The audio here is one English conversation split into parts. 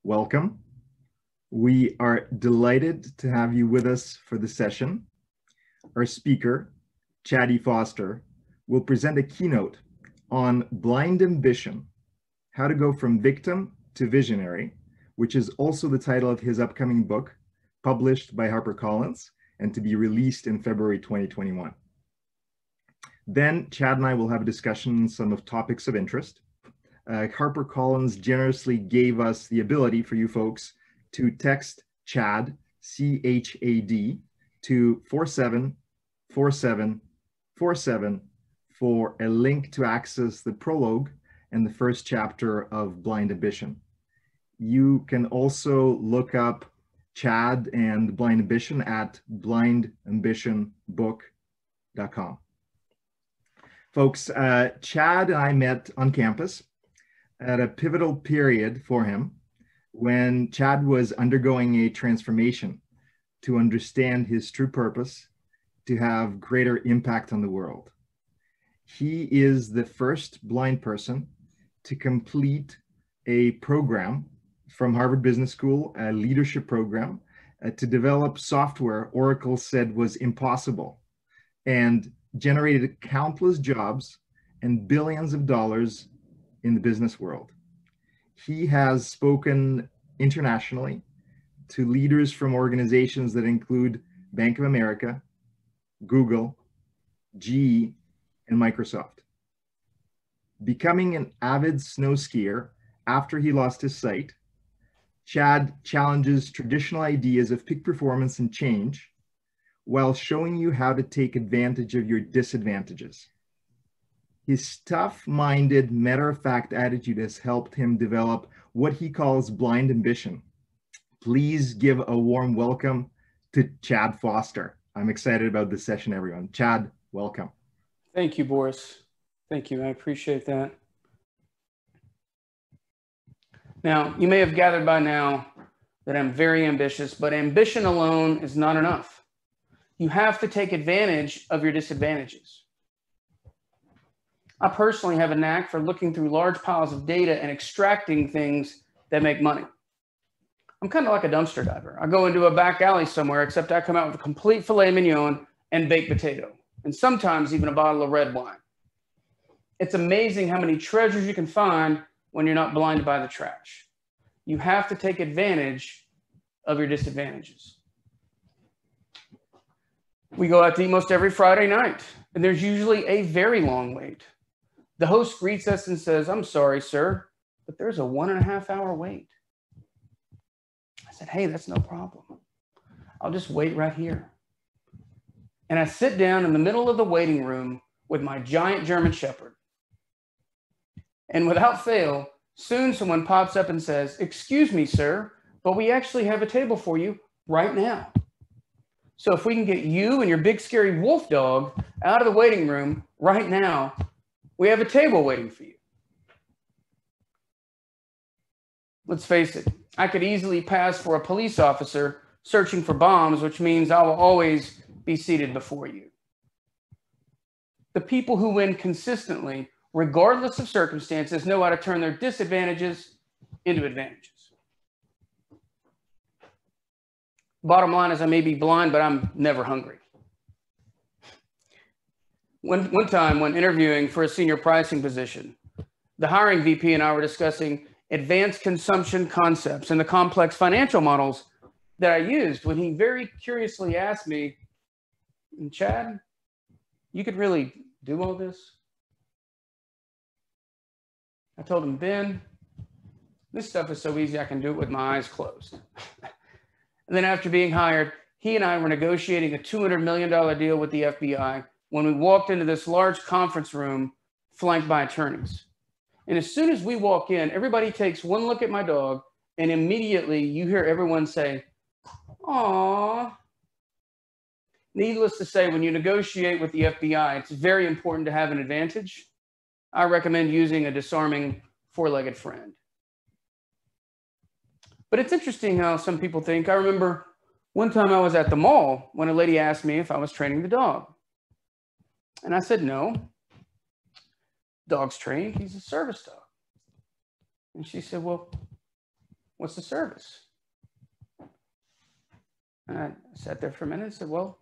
welcome. We are delighted to have you with us for the session. Our speaker, Chaddy Foster, will present a keynote on blind ambition, how to go from victim to visionary, which is also the title of his upcoming book, published by HarperCollins and to be released in February 2021. Then Chad and I will have a discussion on some of topics of interest. HarperCollins generously gave us the ability for you folks to text Chad, C-H-A-D, to 474747 for a link to access the prologue and the first chapter of Blind Ambition. You can also look up Chad and Blind Ambition at blindambitionbook.com. Folks, Chad and I met on campus at a pivotal period for him when Chad was undergoing a transformation to understand his true purpose, to have greater impact on the world. He is the first blind person to complete a program from Harvard Business School, a leadership program, to develop software Oracle said was impossible, and generated countless jobs and billions of dollars in the business world. He has spoken internationally to leaders from organizations that include Bank of America, Google, GE, and Microsoft. Becoming an avid snow skier after he lost his sight, Chad challenges traditional ideas of peak performance and change while showing you how to take advantage of your disadvantages. His tough-minded, matter-of-fact attitude has helped him develop what he calls blind ambition. Please give a warm welcome to Chad Foster. I'm excited about this session, everyone. Chad, welcome. Thank you, Boris. Thank you. I appreciate that. Now, you may have gathered by now that I'm very ambitious, but ambition alone is not enough. You have to take advantage of your disadvantages. I personally have a knack for looking through large piles of data and extracting things that make money. I'm kind of like a dumpster diver. I go into a back alley somewhere, except I come out with a complete filet mignon and baked potato, and sometimes even a bottle of red wine. It's amazing how many treasures you can find when you're not blinded by the trash. You have to take advantage of your disadvantages. We go out to eat most every Friday night, and there's usually a very long wait. The host greets us and says, "I'm sorry, sir, but there's a 1.5 hour wait." I said, "Hey, that's no problem. I'll just wait right here." And I sit down in the middle of the waiting room with my giant German Shepherd. And without fail, soon someone pops up and says, "Excuse me, sir, but we actually have a table for you right now. So if we can get you and your big scary wolf dog out of the waiting room right now, we have a table waiting for you." Let's face it, I could easily pass for a police officer searching for bombs, which means I will always be seated before you. The people who win consistently, regardless of circumstances, know how to turn their disadvantages into advantages. Bottom line is I may be blind, but I'm never hungry. One time when interviewing for a senior pricing position, the hiring VP and I were discussing advanced consumption concepts and the complex financial models that I used when he very curiously asked me, "Chad, you could really do all this?" I told him, "Ben, this stuff is so easy I can do it with my eyes closed." And then after being hired, he and I were negotiating a $200 million deal with the FBI when we walked into this large conference room flanked by attorneys. And as soon as we walk in, everybody takes one look at my dog, and immediately you hear everyone say, "Aw." Needless to say, when you negotiate with the FBI, it's very important to have an advantage. I recommend using a disarming four-legged friend. But it's interesting how some people think. I remember one time I was at the mall when a lady asked me if I was training the dog. And I said, "No, dog's trained. He's a service dog." And she said, "Well, what's the service? And I sat there for a minute and said, well,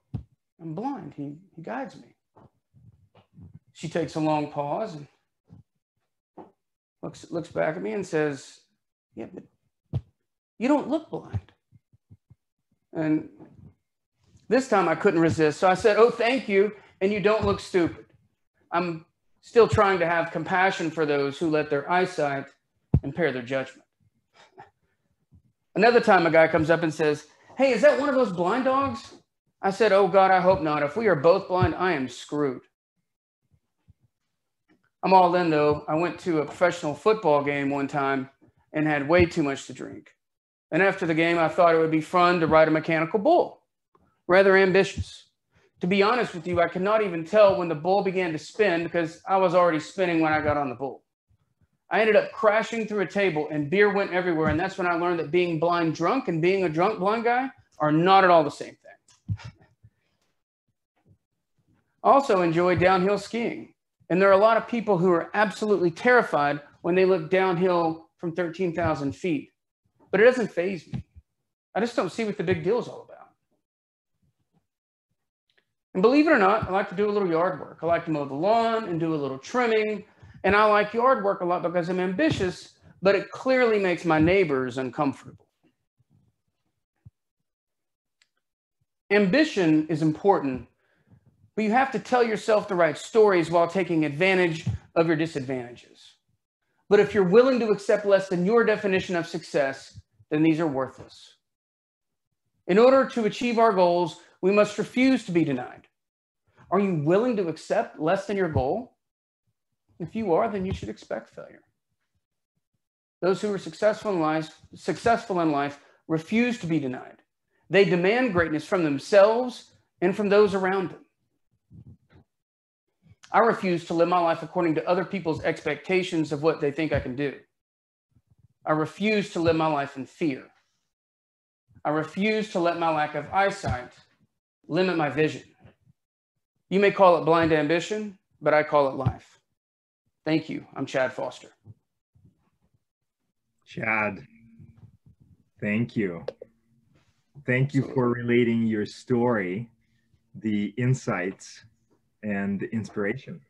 I'm blind. He guides me. She takes a long pause and looks back at me and says, yeah, but you don't look blind. And this time I couldn't resist. So I said, oh, thank you. And you don't look stupid. I'm still trying to have compassion for those who let their eyesight impair their judgment. Another time a guy comes up and says, hey, is that one of those blind dogs? I said, oh God, I hope not. If we are both blind, I am screwed. I'm all in though. I went to a professional football game one time and had way too much to drink. And after the game, I thought it would be fun to ride a mechanical bull. Rather ambitious. To be honest with you, I could not even tell when the bull began to spin because I was already spinning when I got on the bull. I ended up crashing through a table and beer went everywhere. And that's when I learned that being blind drunk and being a drunk blind guy are not at all the same thing. I also enjoy downhill skiing. And there are a lot of people who are absolutely terrified when they look downhill from 13,000 feet. But it doesn't faze me. I just don't see what the big deal is all about. And believe it or not, I like to do a little yard work. I like to mow the lawn and do a little trimming. And I like yard work a lot because I'm ambitious, but it clearly makes my neighbors uncomfortable. Ambition is important, but you have to tell yourself the right stories while taking advantage of your disadvantages. But if you're willing to accept less than your definition of success, then these are worthless. In order to achieve our goals, we must refuse to be denied. Are you willing to accept less than your goal? If you are, then you should expect failure. Those who are successful in life refuse to be denied. They demand greatness from themselves and from those around them. I refuse to live my life according to other people's expectations of what they think I can do. I refuse to live my life in fear. I refuse to let my lack of eyesight limit my vision. You may call it blind ambition, but I call it life. Thank you. I'm Chad Foster. Chad, thank you. Thank you for relating your story, the insights, and the inspiration.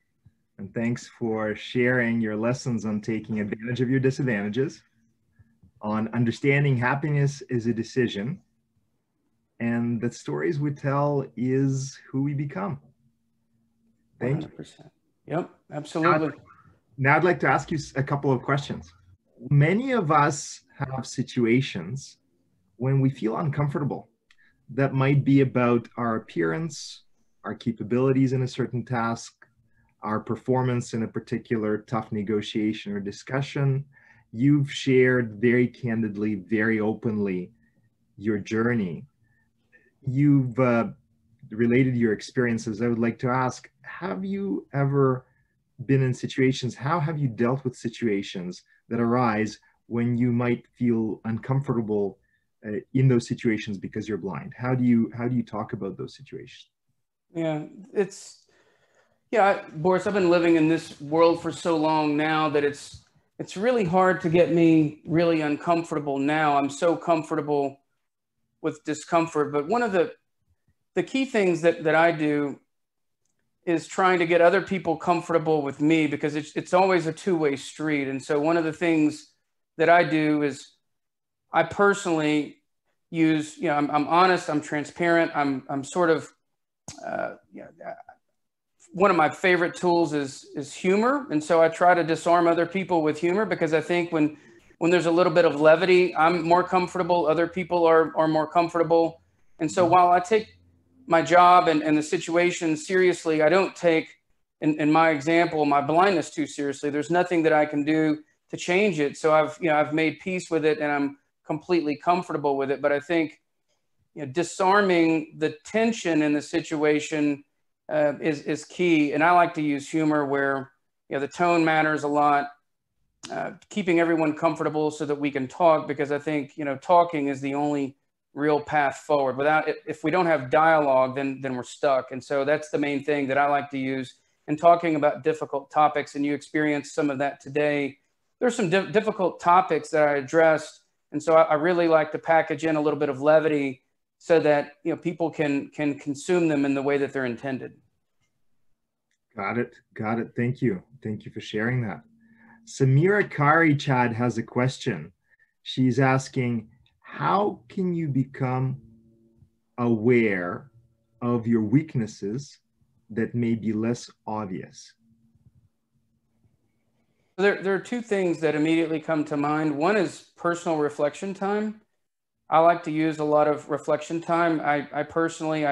And thanks for sharing your lessons on taking advantage of your disadvantages, on understanding happiness is a decision, and that stories we tell is who we become. Thank 100%. You. Yep, absolutely. Now I'd like to ask you a couple of questions. Many of us have situations when we feel uncomfortable that might be about our appearance, our capabilities in a certain task, our performance in a particular tough negotiation or discussion. You've shared very candidly, very openly your journey. You've related your experiences. I would like to ask, have you ever been in situations, how have you dealt with situations that arise when you might feel uncomfortable in those situations because you're blind? How do you talk about those situations? Yeah, Boris, I've been living in this world for so long now that it's really hard to get me really uncomfortable now. I'm so comfortable with discomfort. But one of the key things that I do is trying to get other people comfortable with me, because it's always a two-way street. And so one of the things that I do is I personally use, I'm honest, I'm transparent, I'm sort of, one of my favorite tools is humor. And so I try to disarm other people with humor, because I think when there's a little bit of levity, I'm more comfortable, other people are more comfortable. And so while I take my job and the situation seriously, I don't take, in my example, my blindness too seriously. There's nothing that I can do to change it. So I've made peace with it and I'm completely comfortable with it. But I think disarming the tension in the situation is key. And I like to use humor where the tone matters a lot, keeping everyone comfortable so that we can talk, because I think talking is the only real path forward. Without it, if we don't have dialogue, then we're stuck. And so that's the main thing that I like to use in talking about difficult topics. And you experienced some of that today. There's some difficult topics that I addressed And so I really like to package in a little bit of levity so that, you know, people can consume them in the way that they're intended. Got it. Got it. Thank you. Thank you for sharing that. Samira Kari Chad has a question. She's asking, how can you become aware of your weaknesses that may be less obvious? There are two things that immediately come to mind. One is personal reflection time. I like to use a lot of reflection time. I personally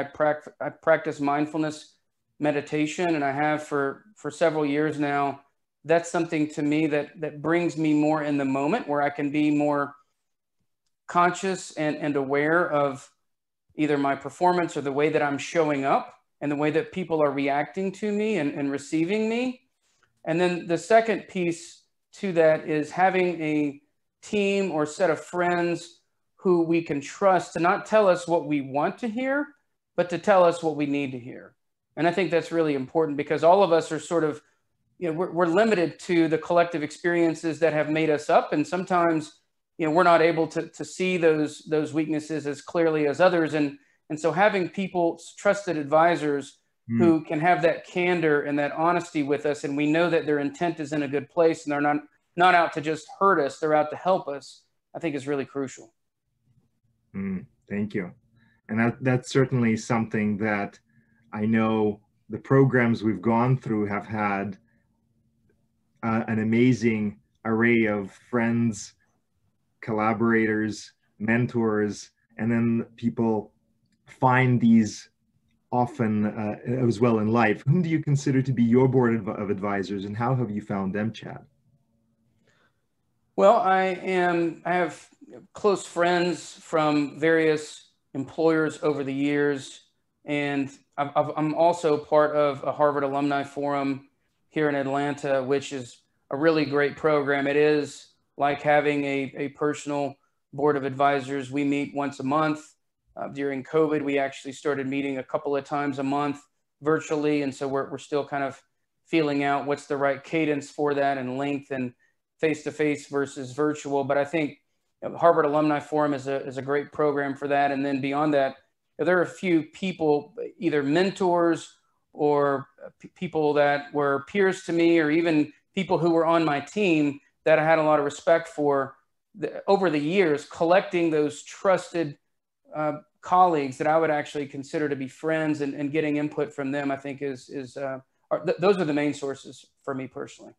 practice mindfulness meditation, and I have for several years now. That's something to me that brings me more in the moment, where I can be more conscious and aware of either my performance or the way that I'm showing up and the way that people are reacting to me and receiving me. And then the second piece to that is having a team or set of friends who we can trust to not tell us what we want to hear, but to tell us what we need to hear. And I think that's really important, because all of us are sort of, you know, we're limited to the collective experiences that have made us up. And sometimes, you know, we're not able to see those weaknesses as clearly as others. And so having people, trusted advisors, who can have that candor and that honesty with us, and we know that their intent is in a good place and they're not out to just hurt us, they're out to help us, I think is really crucial. Thank you. And that's certainly something that I know the programs we've gone through have had an amazing array of friends, collaborators, mentors, and then people find these often as well in life. Whom do you consider to be your board of advisors, and how have you found them, Chad? Well, I have close friends from various employers over the years, and I'm also part of a Harvard Alumni Forum here in Atlanta, which is a really great program. It is like having a personal board of advisors. We meet once a month. During COVID, we actually started meeting a couple of times a month virtually. And so we're still kind of feeling out what's the right cadence for that, and length, and face-to-face versus virtual. But I think Harvard Alumni Forum is a great program for that. And then beyond that, there are a few people, either mentors or people that were peers to me, or even people who were on my team that I had a lot of respect for over the years, collecting those trusted colleagues that I would actually consider to be friends, and getting input from them, I think those are the main sources for me personally.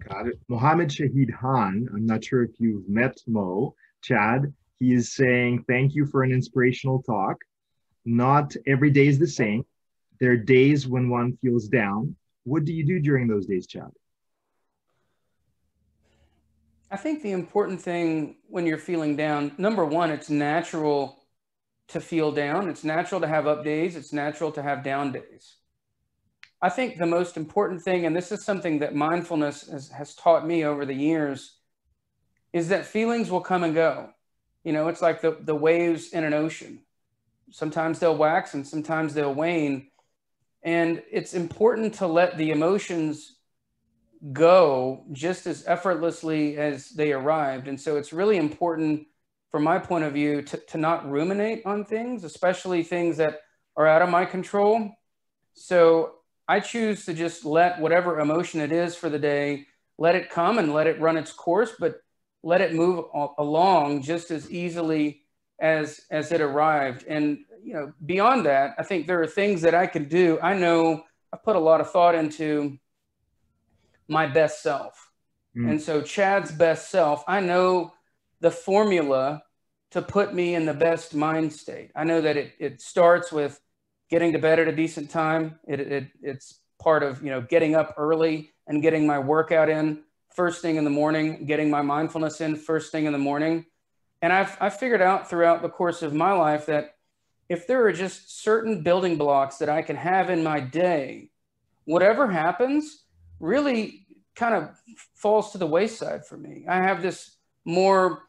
Got it. Mohammed Shahid Khan, I'm not sure if you've met Mo, Chad, he is saying, thank you for an inspirational talk. Not every day is the same. There are days when one feels down. What do you do during those days, Chad? I think the important thing when you're feeling down, number one, it's natural to feel down. It's natural to have up days. It's natural to have down days. I think the most important thing, and this is something that mindfulness has taught me over the years, is that feelings will come and go. You know, it's like the waves in an ocean. Sometimes they'll wax and sometimes they'll wane. And it's important to let the emotions go just as effortlessly as they arrived. And so it's really important, from my point of view, to not ruminate on things, especially things that are out of my control. So I choose to just let whatever emotion it is for the day, let it come and let it run its course, but let it move along just as easily as it arrived. And, you know, beyond that, I think there are things that I can do. I know I put a lot of thought into my best self. And so Chad's best self, I know the formula to put me in the best mind state. I know that it starts with getting to bed at a decent time. It's part of, you know, getting up early and getting my workout in first thing in the morning, getting my mindfulness in first thing in the morning. And I've figured out throughout the course of my life that if there are just certain building blocks that I can have in my day, whatever happens really kind of falls to the wayside for me. I have this more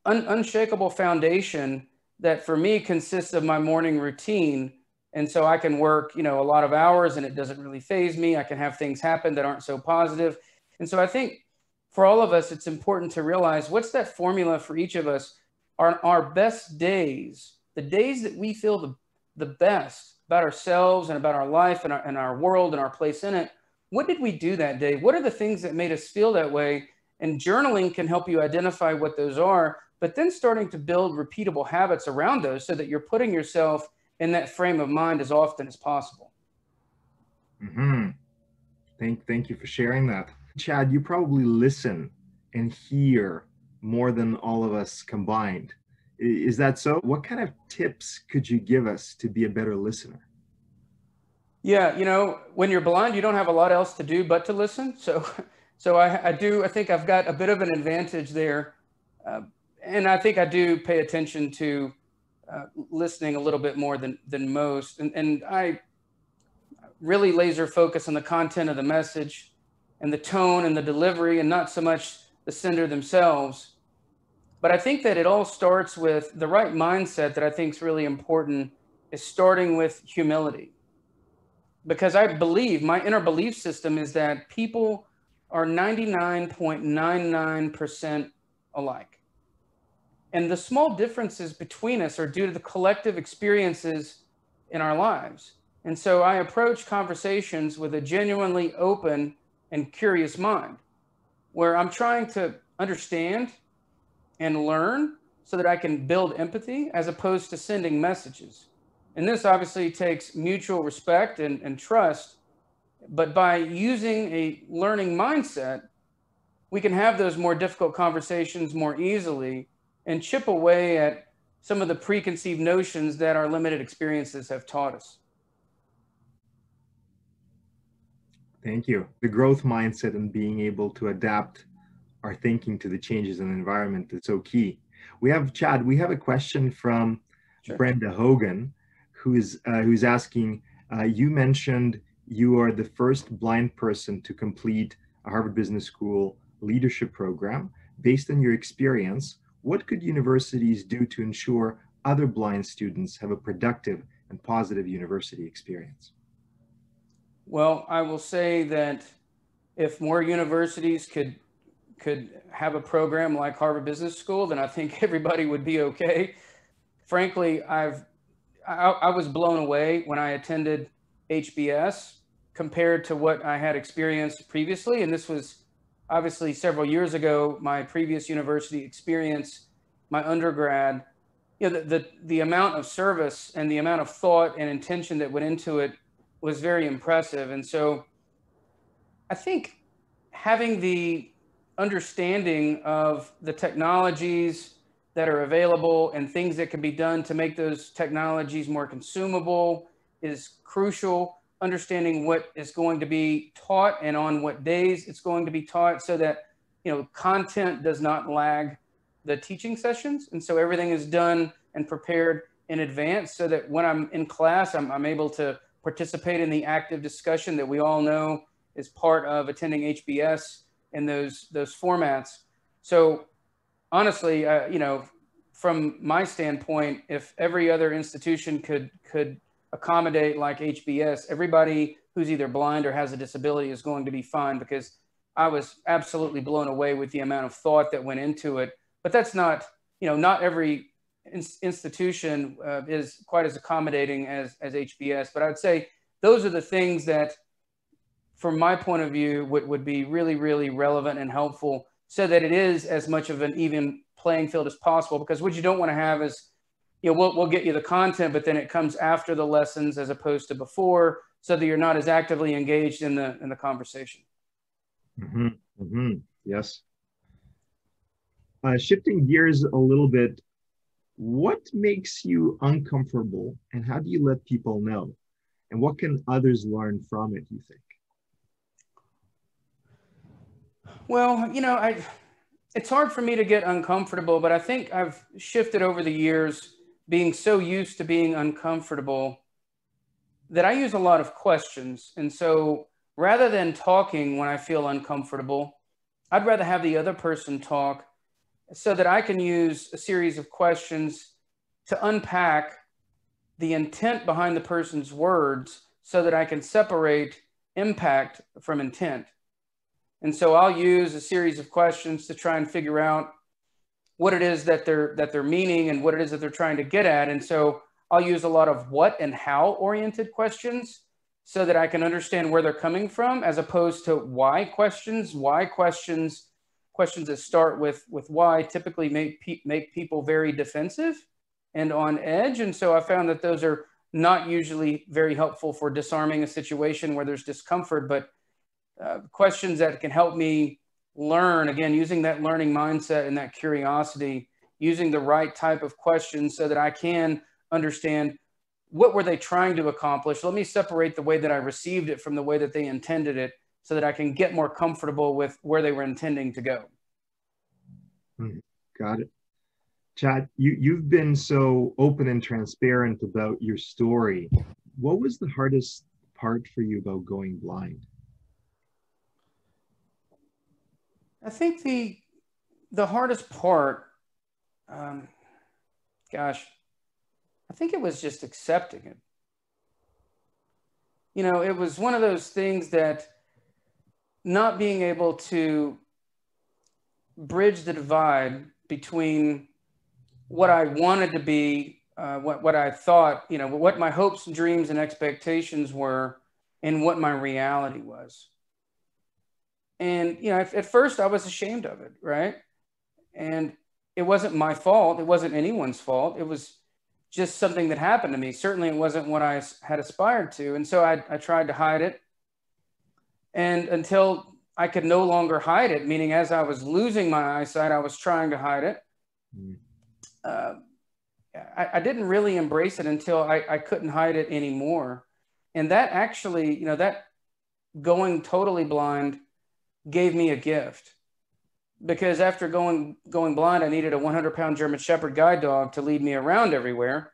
unshakable foundation that for me consists of my morning routine. And so I can work, you know, a lot of hours and it doesn't really faze me. I can have things happen that aren't so positive. And so I think for all of us, it's important to realize what's that formula for each of us. Our best days, the days that we feel the best about ourselves and about our life and our world and our place in it. What did we do that day? What are the things that made us feel that way? And journaling can help you identify what those are, but then starting to build repeatable habits around those so that you're putting yourself in that frame of mind as often as possible. Mm-hmm. Thank you for sharing that. Chad, you probably listen and hear more than all of us combined. Is that so? What kind of tips could you give us to be a better listener? Yeah, you know, when you're blind, you don't have a lot else to do but to listen. So I think I've got a bit of an advantage there. And I think I do pay attention to listening a little bit more than most. And I really laser focus on the content of the message and the tone and the delivery and not so much the sender themselves. But I think that it all starts with the right mindset that I think is really important, is starting with humility. Because I believe, my inner belief system is that people are 99.99% alike. And the small differences between us are due to the collective experiences in our lives. And so I approach conversations with a genuinely open and curious mind, where I'm trying to understand and learn so that I can build empathy as opposed to sending messages. And this obviously takes mutual respect and trust, but by using a learning mindset, we can have those more difficult conversations more easily and chip away at some of the preconceived notions that our limited experiences have taught us. Thank you. The growth mindset and being able to adapt our thinking to the changes in the environment is so key. We have a question from Sure. Brenda Hogan, who's asking, you mentioned you are the first blind person to complete a Harvard Business School leadership program. Based on your experience, what could universities do to ensure other blind students have a productive and positive university experience? Well, I will say that if more universities could have a program like Harvard Business School, then I think everybody would be okay. Frankly, I was blown away when I attended HBS compared to what I had experienced previously. And this was obviously several years ago. My previous university experience, my undergrad, you know, the amount of service and the amount of thought and intention that went into it was very impressive. And so I think having the understanding of the technologies that are available and things that can be done to make those technologies more consumable is crucial. Understanding what is going to be taught and on what days it's going to be taught, so that, you know, content does not lag the teaching sessions. And so everything is done and prepared in advance so that when I'm in class, I'm able to participate in the active discussion that we all know is part of attending HBS in those formats. So honestly, you know, from my standpoint, if every other institution could accommodate like HBS, everybody who's either blind or has a disability is going to be fine, because I was absolutely blown away with the amount of thought that went into it. But that's not, you know, not every institution is quite as accommodating as HBS. But I would say those are the things that, from my point of view, would be really, really relevant and helpful, so that it is as much of an even playing field as possible. Because what you don't want to have is, you know, we'll get you the content, but then it comes after the lessons as opposed to before, so that you're not as actively engaged in the conversation. Mm-hmm. Mm-hmm. Yes. Shifting gears a little bit, what makes you uncomfortable and how do you let people know? And what can others learn from it, you think? Well, you know, it's hard for me to get uncomfortable, but I think I've shifted over the years, being so used to being uncomfortable, that I use a lot of questions. And so rather than talking when I feel uncomfortable, I'd rather have the other person talk, so that I can use a series of questions to unpack the intent behind the person's words, so that I can separate impact from intent. And so I'll use a series of questions to try and figure out what it is that they're meaning and what it is that they're trying to get at. And so I'll use a lot of what and how oriented questions so that I can understand where they're coming from, as opposed to why questions. Why questions that start with why typically make people very defensive and on edge. And so I found that those are not usually very helpful for disarming a situation where there's discomfort, but questions that can help me learn, again, using that learning mindset and that curiosity, using the right type of questions so that I can understand what were they trying to accomplish. Let me separate the way that I received it from the way that they intended it so that I can get more comfortable with where they were intending to go. Got it. Chad, you've been so open and transparent about your story. What was the hardest part for you about going blind? I think the hardest part, gosh, I think it was just accepting it. You know, it was one of those things that not being able to bridge the divide between what I wanted to be, what I thought, you know, what my hopes and dreams and expectations were, and what my reality was. And, you know, at first I was ashamed of it, right? And it wasn't my fault. It wasn't anyone's fault. It was just something that happened to me. Certainly it wasn't what I had aspired to. And so I tried to hide it. And until I could no longer hide it, meaning as I was losing my eyesight, I was trying to hide it. I didn't really embrace it until I couldn't hide it anymore. And that actually, you know, that going totally blind gave me a gift, because after going blind, I needed a 100-pound German Shepherd guide dog to lead me around everywhere.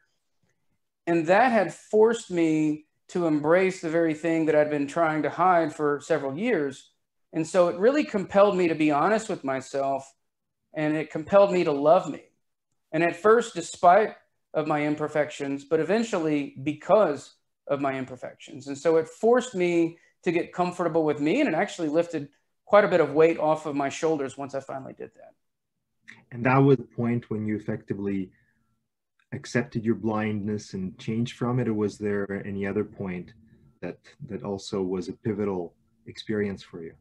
And that had forced me to embrace the very thing that I'd been trying to hide for several years. And so it really compelled me to be honest with myself, and it compelled me to love me. And at first, despite of my imperfections, but eventually because of my imperfections. And so it forced me to get comfortable with me, and it actually lifted quite a bit of weight off of my shoulders once I finally did that. And that was the point when you effectively accepted your blindness and changed from it, or was there any other point that also was a pivotal experience for you?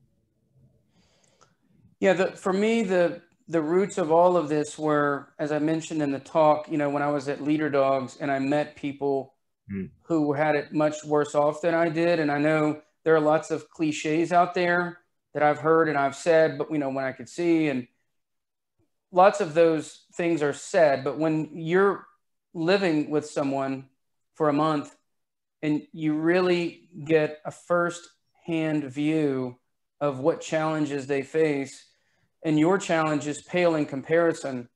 Yeah, for me, the roots of all of this were, as I mentioned in the talk, you know, when I was at Leader Dogs and I met people who had it much worse off than I did. And I know there are lots of cliches out there that I've heard and I've said, but, you know, when I could see, and lots of those things are said, but when you're living with someone for a month and you really get a first-hand view of what challenges they face, and your challenges pale in comparison,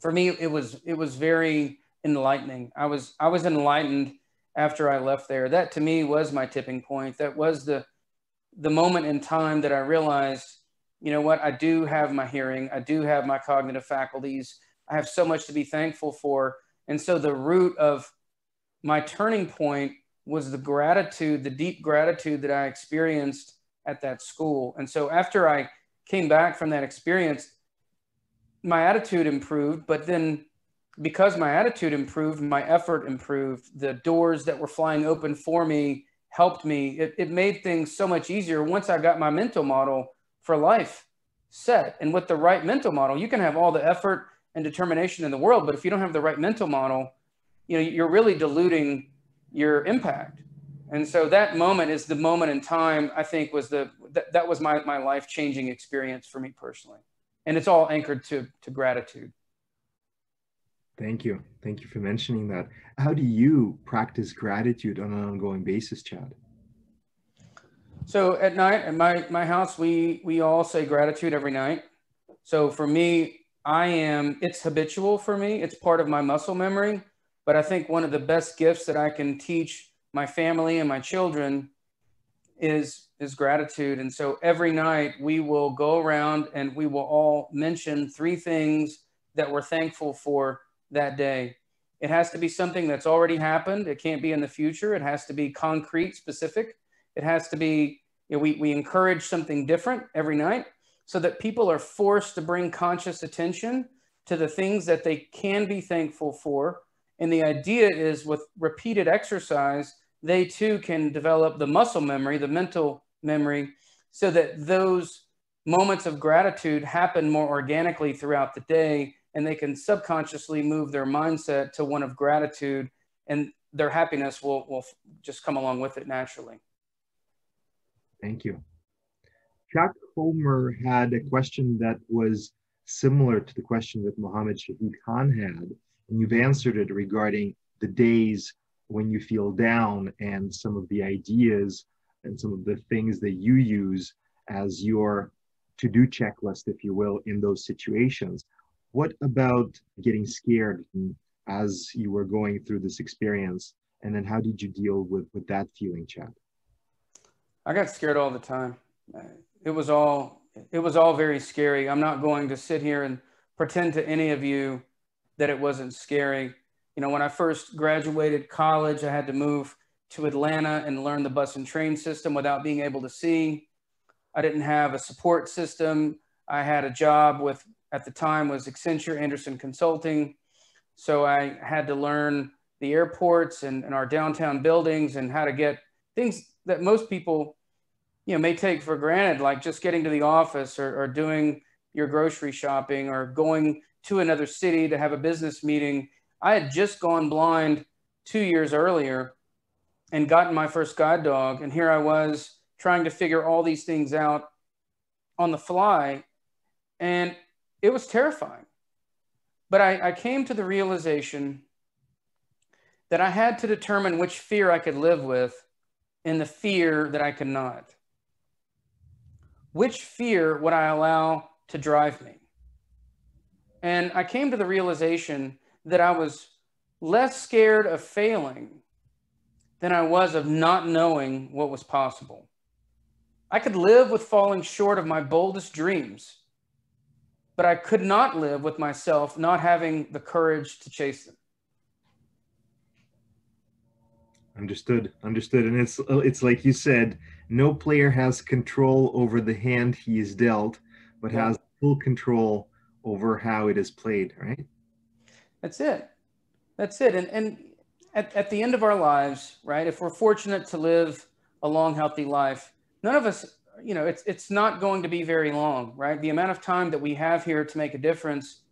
for me, it was very enlightening. I was enlightened after I left there. That to me was my tipping point. That was the moment in time that I realized, you know what, I do have my hearing. I do have my cognitive faculties. I have so much to be thankful for. And so the root of my turning point was the gratitude, the deep gratitude that I experienced at that school. And so after I came back from that experience, my attitude improved, but then because my attitude improved, my effort improved. The doors that were flying open for me helped me. It made things so much easier once I got my mental model for life set. And with the right mental model, you can have all the effort and determination in the world, but if you don't have the right mental model, you know, you're really diluting your impact. And so that moment is the moment in time, I think, was that was my life-changing experience for me personally. And it's all anchored to gratitude. Thank you. Thank you for mentioning that. How do you practice gratitude on an ongoing basis, Chad? So at night at my house, we all say gratitude every night. So for me, it's habitual for me. It's part of my muscle memory. But I think one of the best gifts that I can teach my family and my children is gratitude. And so every night we will go around and we will all mention 3 things that we're thankful for that day. It has to be something that's already happened. It can't be in the future. It has to be concrete, specific. It has to be we encourage something different every night so that people are forced to bring conscious attention to the things that they can be thankful for. And the idea is with repeated exercise, they too can develop the muscle memory, the mental memory, so that those moments of gratitude happen more organically throughout the day, and they can subconsciously move their mindset to one of gratitude, and their happiness will just come along with it naturally. Thank you. Chuck Homer had a question that was similar to the question that Mohammed Shahid Khan had, and you've answered it regarding the days when you feel down and some of the ideas and some of the things that you use as your to-do checklist, if you will, in those situations. What about getting scared as you were going through this experience? And then how did you deal with that feeling, Chad? I got scared all the time. It was all very scary. I'm not going to sit here and pretend to any of you that it wasn't scary. You know, when I first graduated college, I had to move to Atlanta and learn the bus and train system without being able to see. I didn't have a support system. I had a job with, at the time, was Accenture Anderson Consulting. So I had to learn the airports and our downtown buildings and how to get things that most people, you know, may take for granted, like just getting to the office or doing your grocery shopping or going to another city to have a business meeting. I had just gone blind 2 years earlier and gotten my first guide dog. And here I was trying to figure all these things out on the fly. And it was terrifying. But I came to the realization that I had to determine which fear I could live with and the fear that I could not. Which fear would I allow to drive me? And I came to the realization that I was less scared of failing than I was of not knowing what was possible. I could live with falling short of my boldest dreams, but I could not live with myself not having the courage to chase them. Understood. And it's like you said, no player has control over the hand he is dealt, but has full control over how it is played, right? That's it. And at the end of our lives, right, if we're fortunate to live a long, healthy life, none of us, you know, it's not going to be very long, right? The amount of time that we have here to make a difference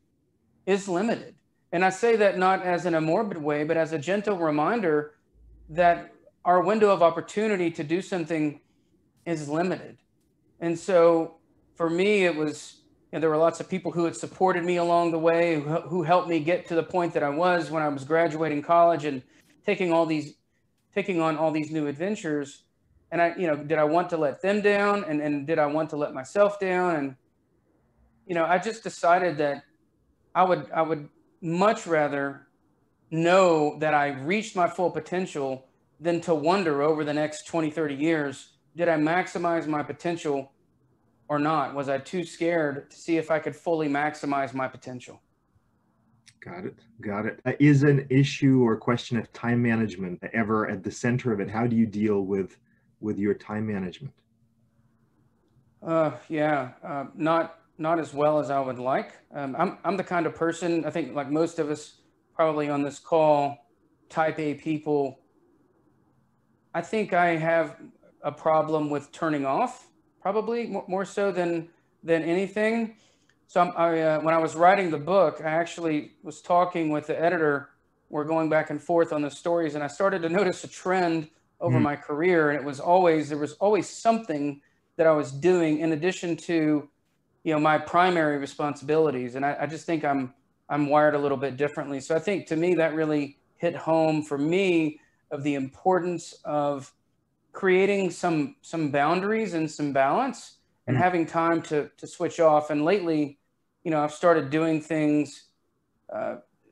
is limited. And I say that not as in a morbid way, but as a gentle reminder that our window of opportunity to do something is limited. And so for me, it was, you know, there were lots of people who had supported me along the way, who helped me get to the point that I was when I was graduating college and taking on all these new adventures. And I, you know, did I want to let them down? And did I want to let myself down? And, you know, I just decided that I would much rather know that I reached my full potential than to wonder over the next 20, 30 years, did I maximize my potential or not? Was I too scared to see if I could fully maximize my potential? Got it. Is an issue or question of time management ever at the center of it? How do you deal with your time management? Not as well as I would like. I'm the kind of person, I think like most of us probably on this call, type A people, I think I have a problem with turning off, probably more so than anything. So when I was writing the book, I actually was talking with the editor. We're going back and forth on the stories, and I started to notice a trend over my career, and there was always something that I was doing in addition to, you know, my primary responsibilities. And I just think I'm wired a little bit differently. So I think to me that really hit home for me of the importance of creating some boundaries and some balance and having time to switch off. And lately, you know, I've started doing things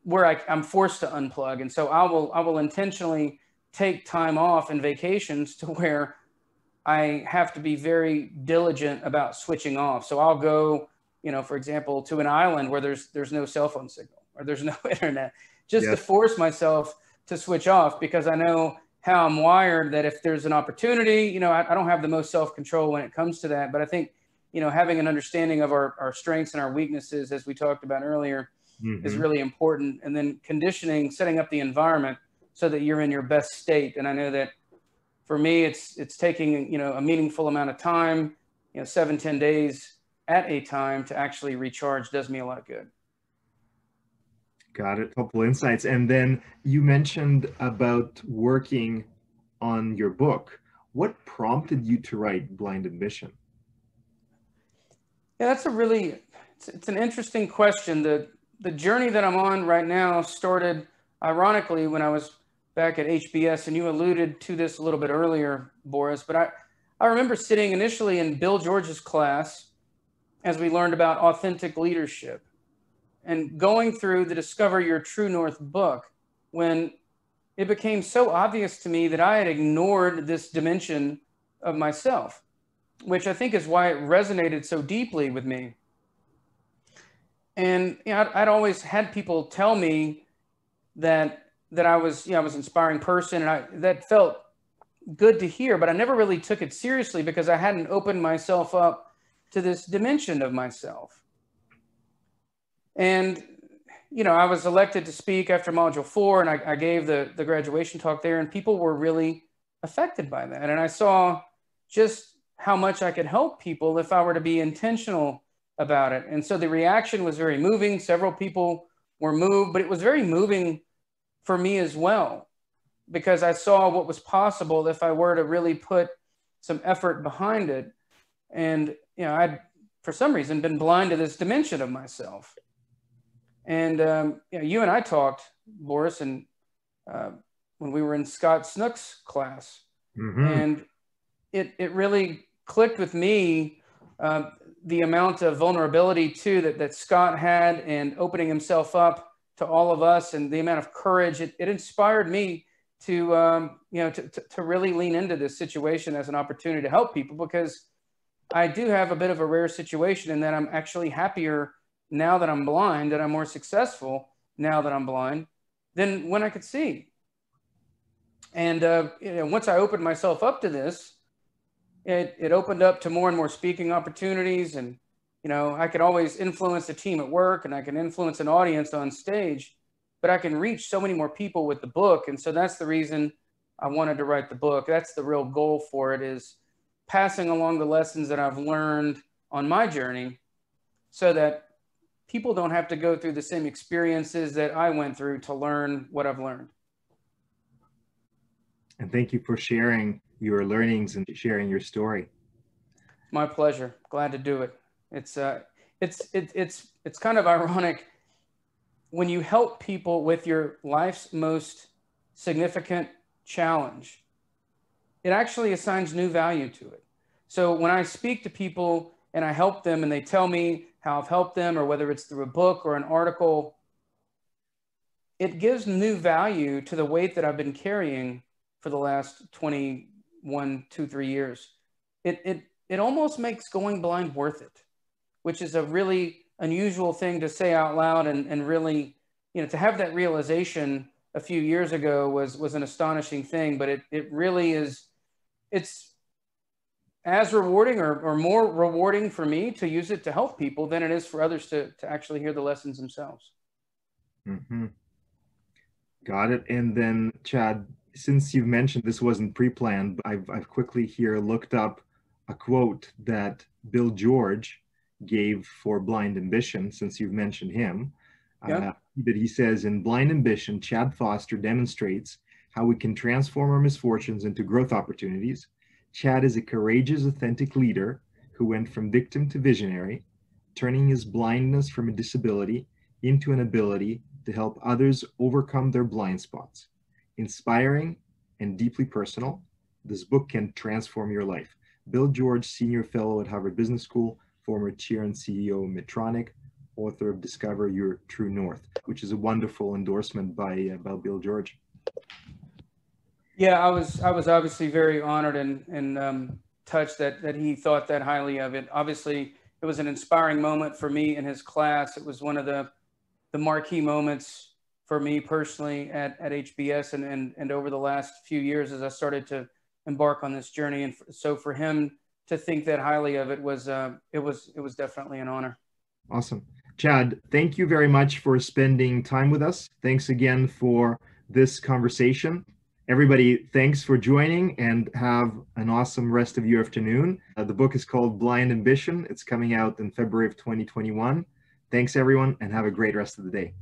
where I'm forced to unplug. And so I will intentionally take time off and vacations to where I have to be very diligent about switching off. So I'll go, you know, for example, to an island where there's no cell phone signal or there's no internet, just to force myself to switch off, because I know how I'm wired, that if there's an opportunity, you know, I don't have the most self-control when it comes to that, but I think, you know, having an understanding of our strengths and our weaknesses, as we talked about earlier, is really important. And then conditioning, setting up the environment so that you're in your best state. And I know that for me, it's taking, you know, a meaningful amount of time, you know, 7-10 days at a time to actually recharge does me a lot of good. Got it. Helpful insights. And then you mentioned about working on your book. What prompted you to write Blind Ambition? Yeah, that's a really, it's an interesting question. The journey that I'm on right now started ironically when I was back at HBS, and you alluded to this a little bit earlier, Boris, but I remember sitting initially in Bill George's class as we learned about authentic leadership, and going through the Discover Your True North book, when it became so obvious to me that I had ignored this dimension of myself, which I think is why it resonated so deeply with me. And you know, I'd always had people tell me that I was, you know, I was an inspiring person, and that felt good to hear, but I never really took it seriously because I hadn't opened myself up to this dimension of myself. And you know, I was elected to speak after Module 4, and I gave the graduation talk there, and people were really affected by that. And I saw just how much I could help people if I were to be intentional about it. And so the reaction was very moving. Several people were moved, but it was very moving for me as well, because I saw what was possible if I were to really put some effort behind it. And, you know, I'd, for some reason, been blind to this dimension of myself. And you know, you and I talked, Boris, and when we were in Scott Snook's class, and it really clicked with me, the amount of vulnerability too that Scott had, and opening himself up to all of us, and the amount of courage. It inspired me to you know, to really lean into this situation as an opportunity to help people, because I do have a bit of a rare situation in that I'm actually happier now that I'm blind, that I'm more successful now that I'm blind than when I could see. And you know, once I opened myself up to this, it opened up to more and more speaking opportunities. And, you know, I could always influence the team at work, and I can influence an audience on stage, but I can reach so many more people with the book. And so that's the reason I wanted to write the book. That's the real goal for it, is passing along the lessons that I've learned on my journey, so that people don't have to go through the same experiences that I went through to learn what I've learned. And thank you for sharing your learnings and sharing your story. My pleasure. Glad to do it. It's kind of ironic when you help people with your life's most significant challenge. It actually assigns new value to it. So when I speak to people and I help them, and they tell me how I've helped them, or whether it's through a book or an article, it gives new value to the weight that I've been carrying for the last 21, 2, 3 years. It almost makes going blind worth it, which is a really unusual thing to say out loud, and really, you know, to have that realization a few years ago was an astonishing thing. But it really is, it's as rewarding or more rewarding for me to use it to help people than it is for others to actually hear the lessons themselves. Got it. And then, Chad, since you've mentioned this wasn't pre-planned, but I've quickly here looked up a quote that Bill George gave for Blind Ambition, since you've mentioned him. Yep. That he says, in Blind Ambition, Chad Foster demonstrates how we can transform our misfortunes into growth opportunities. Chad is a courageous, authentic leader who went from victim to visionary, turning his blindness from a disability into an ability to help others overcome their blind spots. Inspiring and deeply personal, this book can transform your life. Bill George, Senior Fellow at Harvard Business School, former Chair and CEO of Medtronic, author of Discover Your True North, which is a wonderful endorsement by Bill George. Yeah, I was obviously very honored and touched that he thought that highly of it. Obviously, it was an inspiring moment for me in his class. It was one of the marquee moments for me personally at HBS and over the last few years as I started to embark on this journey. And so for him to think that highly of it was definitely an honor. Awesome. Chad, thank you very much for spending time with us. Thanks again for this conversation. Everybody, thanks for joining and have an awesome rest of your afternoon. The book is called Blind Ambition. It's coming out in February of 2021. Thanks, everyone, and have a great rest of the day.